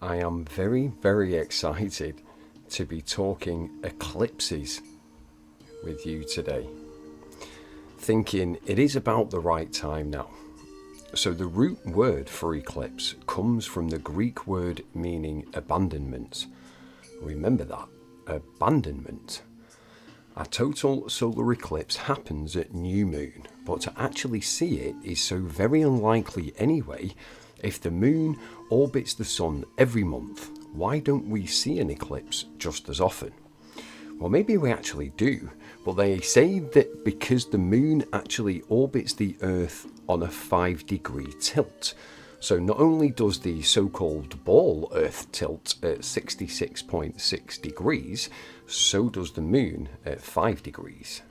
I am very, very excited to be talking eclipses with you today. Thinking it is about the right time now. So the root word for eclipse comes from the Greek word meaning abandonment. Remember that, abandonment. A total solar eclipse happens at new moon, but to actually see it is so very unlikely anyway. If the moon orbits the sun every month, why don't we see an eclipse just as often? Well, maybe we actually do, but they say that because the moon actually orbits the Earth on a 5-degree tilt. So not only does the so-called ball Earth tilt at 66.6 degrees, so does the moon at 5 degrees.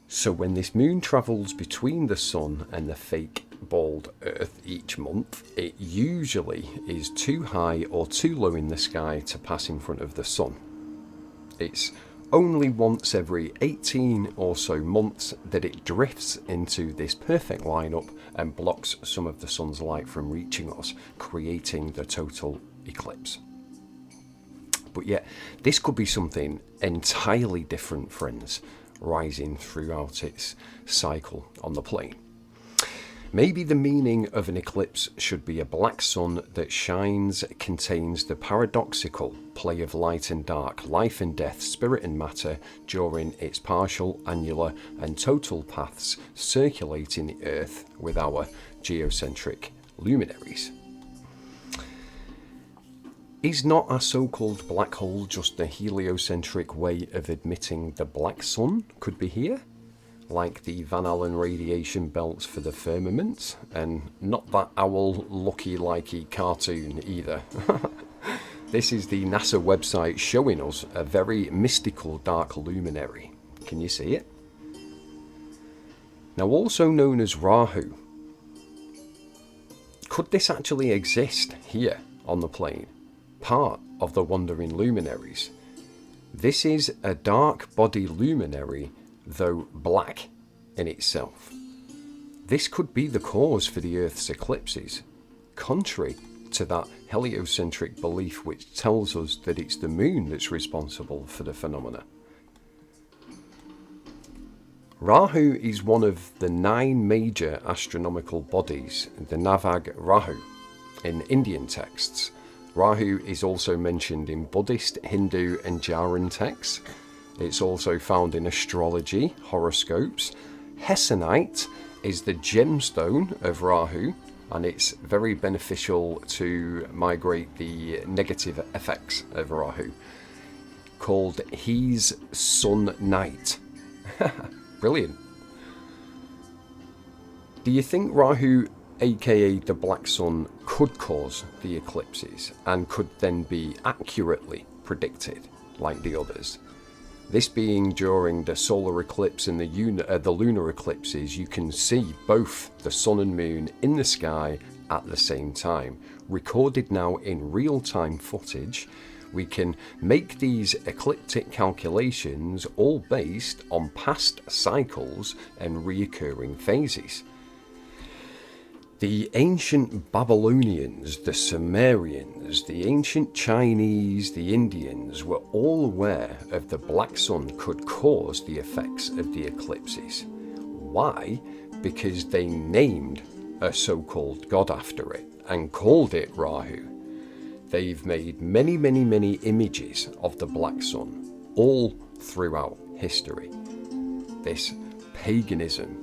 So when this moon travels between the sun and the fake bald Earth each month, it usually is too high or too low in the sky to pass in front of the sun. It's only once every 18 or so months that it drifts into this perfect lineup and blocks some of the sun's light from reaching us, creating the total eclipse. But yet, this could be something entirely different, friends, rising throughout its cycle on the plane. Maybe the meaning of an eclipse should be a black sun that shines, contains the paradoxical play of light and dark, life and death, spirit and matter during its partial, annular and total paths circulating the Earth with our geocentric luminaries. Is not a so-called black hole just the heliocentric way of admitting the black sun could be here? Like the Van Allen radiation belts for the firmament, and not that owl lucky likey cartoon either. This is the NASA website showing us a very mystical dark luminary. Can you see it? Now also known as Rahu. Could this actually exist here on the plane? Part of the wandering luminaries. This is a dark body luminary, though black in itself. This could be the cause for the Earth's eclipses, contrary to that heliocentric belief which tells us that it's the moon that's responsible for the phenomena. Rahu is one of the 9 major astronomical bodies, the Navag Rahu, in Indian texts. Rahu is also mentioned in Buddhist, Hindu and Jain texts. It's also found in astrology, horoscopes. Hessonite is the gemstone of Rahu, and it's very beneficial to migrate the negative effects of Rahu, called He's Sun Night. Brilliant. Do you think Rahu, aka the black sun, could cause the eclipses and could then be accurately predicted like the others? This being during the solar eclipse and the lunar eclipses, you can see both the sun and moon in the sky at the same time. Recorded now in real-time footage, we can make these ecliptic calculations all based on past cycles and reoccurring phases. The ancient Babylonians, the Sumerians, the ancient Chinese, the Indians were all aware of the black sun could cause the effects of the eclipses. Why? Because they named a so-called god after it and called it Rahu. They've made many, many, many images of the black sun all throughout history. This paganism.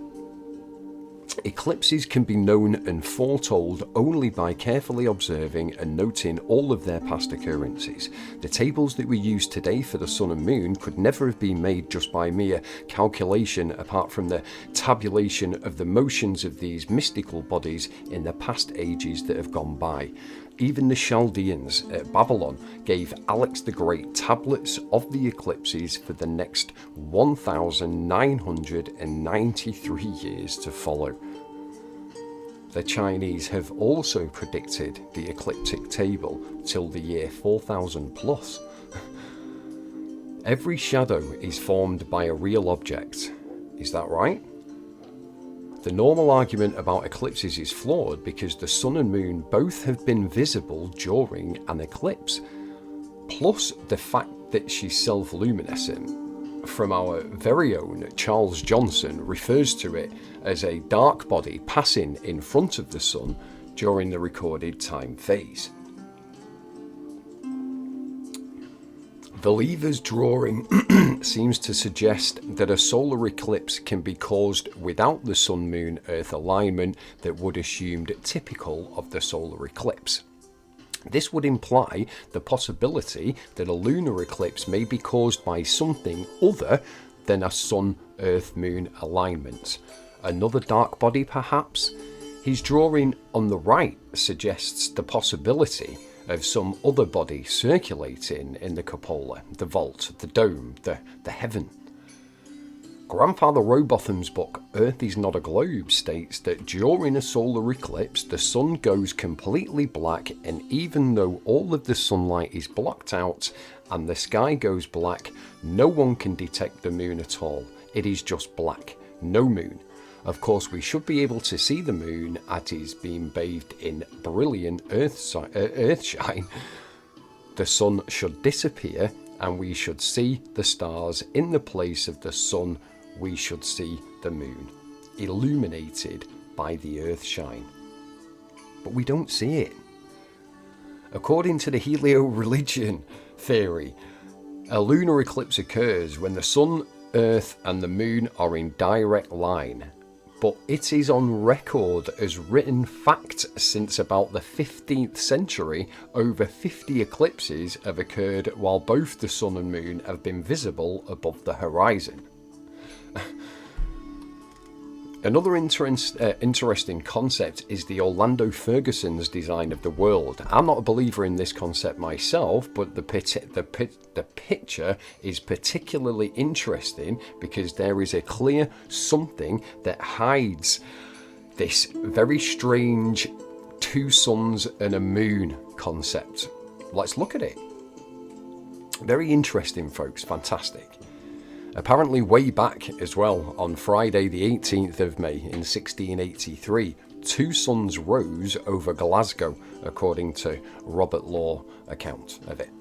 Eclipses can be known and foretold only by carefully observing and noting all of their past occurrences. The tables that we use today for the sun and moon could never have been made just by mere calculation, apart from the tabulation of the motions of these mystical bodies in the past ages that have gone by. Even the Chaldeans at Babylon gave Alex the Great tablets of the eclipses for the next 1,993 years to follow. The Chinese have also predicted the ecliptic table till the year 4000 plus. Every shadow is formed by a real object. Is that right? The normal argument about eclipses is flawed because the sun and moon both have been visible during an eclipse. Plus the fact that she's self-luminescent, from our very own Charles Johnson, refers to it as a dark body passing in front of the sun during the recorded time phase. The Lever's drawing seems to suggest that a solar eclipse can be caused without the Sun-Moon-Earth alignment that would assumed typical of the solar eclipse. This would imply the possibility that a lunar eclipse may be caused by something other than a Sun-Earth-Moon alignment. Another dark body, perhaps? His drawing on the right suggests the possibility of some other body circulating in the cupola, the vault, the dome, the heaven. Grandfather Rowbotham's book, Earth is Not a Globe, states that during a solar eclipse, the sun goes completely black, and even though all of the sunlight is blocked out and the sky goes black, no one can detect the moon at all. It is just black, no moon. Of course, we should be able to see the moon as it is being bathed in brilliant earthshine. The sun should disappear and we should see the stars. In the place of the sun, we should see the moon, illuminated by the earthshine. But we don't see it. According to the helio-religion theory, a lunar eclipse occurs when the sun, earth and the moon are in direct line. But it is on record as written fact since about the 15th century, over 50 eclipses have occurred while both the sun and moon have been visible above the horizon. Another interesting concept is the Orlando Ferguson's design of the world. I'm not a believer in this concept myself, but the picture is particularly interesting because there is a clear something that hides this very strange two suns and a moon concept. Let's look at it. Very interesting, folks. Fantastic. Apparently way back as well, on Friday the 18th of May in 1683, two suns rose over Glasgow, according to Robert Law account of it.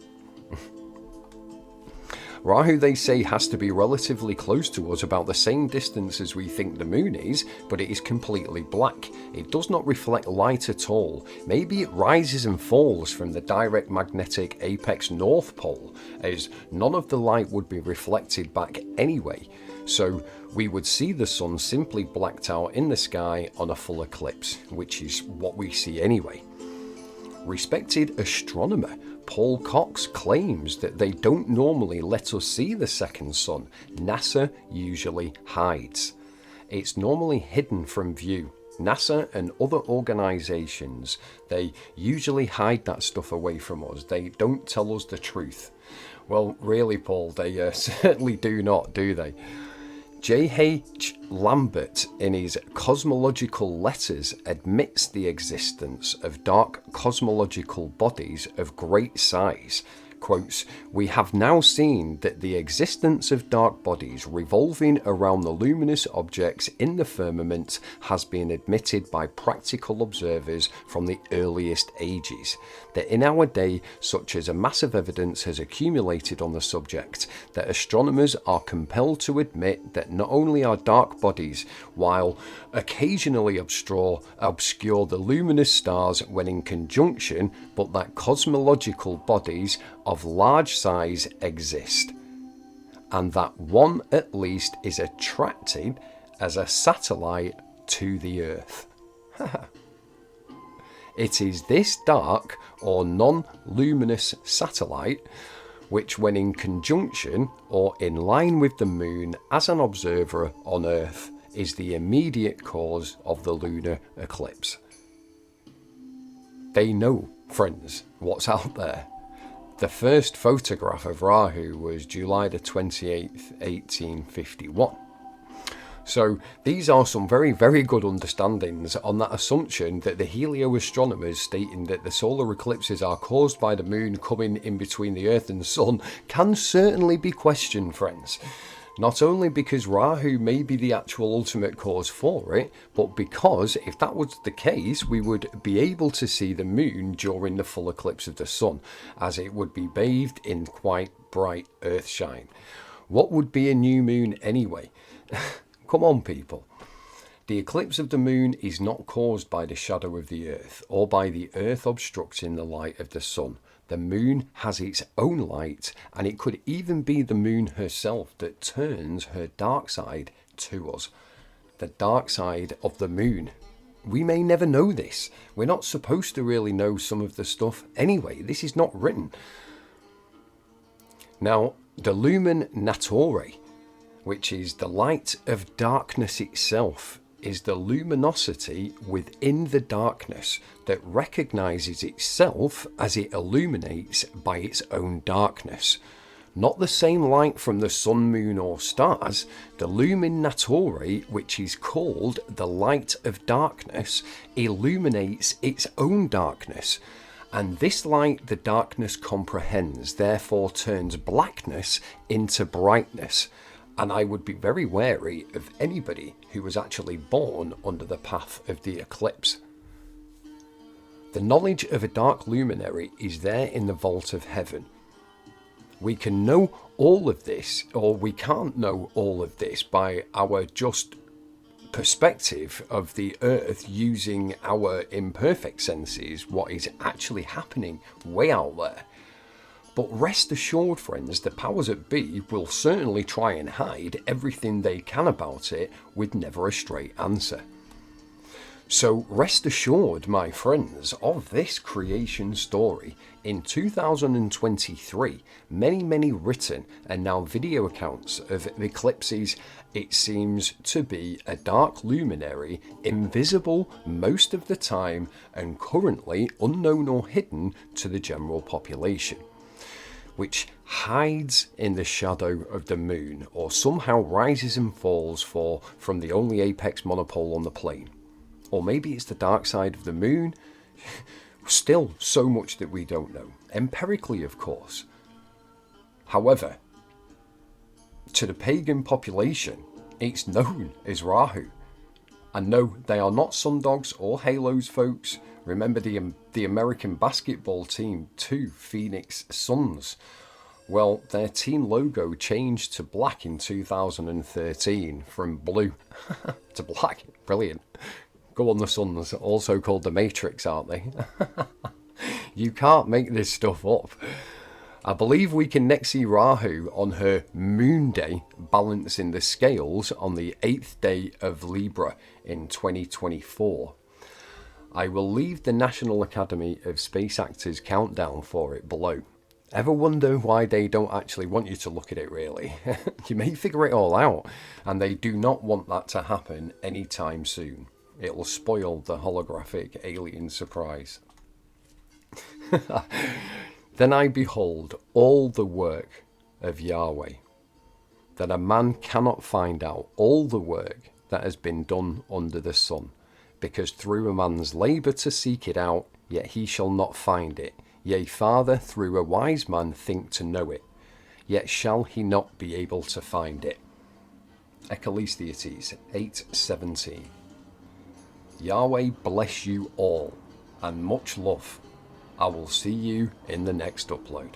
Rahu, they say, has to be relatively close to us, about the same distance as we think the moon is, but it is completely black. It does not reflect light at all. Maybe it rises and falls from the direct magnetic apex north pole, as none of the light would be reflected back anyway. So we would see the sun simply blacked out in the sky on a full eclipse, which is what we see anyway. Respected astronomer Paul Cox claims that they don't normally let us see the second sun. NASA usually hides. It's normally hidden from view. NASA and other organisations, they usually hide that stuff away from us. They don't tell us the truth. Well, really, Paul, they certainly do not, do they? J.H. Lambert, in his Cosmological Letters, admits the existence of dark cosmological bodies of great size. Quotes, "We have now seen that the existence of dark bodies revolving around the luminous objects in the firmament has been admitted by practical observers from the earliest ages. That in our day such as a mass of evidence has accumulated on the subject, that astronomers are compelled to admit that not only are dark bodies, while occasionally obscure the luminous stars when in conjunction, but that cosmological bodies of large size exist, and that one at least is attracted as a satellite to the Earth." It is this dark or non-luminous satellite which, when in conjunction or in line with the moon as an observer on Earth, is the immediate cause of the lunar eclipse. They know, friends, what's out there. The first photograph of Rahu was July the 28th, 1851. So these are some very, very good understandings on that assumption that the helioastronomers stating that the solar eclipses are caused by the moon coming in between the Earth and the Sun can certainly be questioned, friends. Not only because Rahu may be the actual ultimate cause for it, but because if that was the case, we would be able to see the moon during the full eclipse of the sun, as it would be bathed in quite bright earthshine. What would be a new moon anyway? Come on, people. The eclipse of the moon is not caused by the shadow of the earth or by the earth obstructing the light of the sun. The moon has its own light, and it could even be the moon herself that turns her dark side to us. The dark side of the moon. We may never know this. We're not supposed to really know some of the stuff anyway. This is not written. Now, the lumen naturae, which is the light of darkness itself, is the luminosity within the darkness that recognizes itself as it illuminates by its own darkness. Not the same light from the sun, moon or stars. The lumen naturae, which is called the light of darkness, illuminates its own darkness. And this light the darkness comprehends, therefore turns blackness into brightness. And I would be very wary of anybody who was actually born under the path of the eclipse. The knowledge of a dark luminary is there in the vault of heaven. We can know all of this, or we can't know all of this by our just perspective of the earth using our imperfect senses, what is actually happening way out there. But rest assured, friends, the powers that be will certainly try and hide everything they can about it with never a straight answer. So rest assured, my friends, of this creation story. In 2023, many written and now video accounts of eclipses. It seems to be a dark luminary, invisible most of the time and currently unknown or hidden to the general population, which hides in the shadow of the moon or somehow rises and falls from the only apex monopole on the plane. Or maybe it's the dark side of the moon. Still so much that we don't know. Empirically, of course. However, to the pagan population, it's known as Rahu. And no, they are not sundogs or halos, folks. Remember the American basketball team, too, Phoenix Suns. Well, their team logo changed to black in 2013 from blue to black. Brilliant. Go on, the Suns, also called the Matrix, aren't they? You can't make this stuff up. I believe we can next see Rahu on her moon day, balancing the scales on the 8th day of Libra in 2024. I will leave the National Academy of Space Actors countdown for it below. Ever wonder why they don't actually want you to look at it, really? You may figure it all out, and they do not want that to happen anytime soon. It will spoil the holographic alien surprise. Then I behold all the work of Yahweh, that a man cannot find out all the work that has been done under the sun, because through a man's labour to seek it out, yet he shall not find it. Yea, farther, through a wise man think to know it, yet shall he not be able to find it. Eclipses 8:17. Yahweh bless you all, and much love. I will see you in the next upload.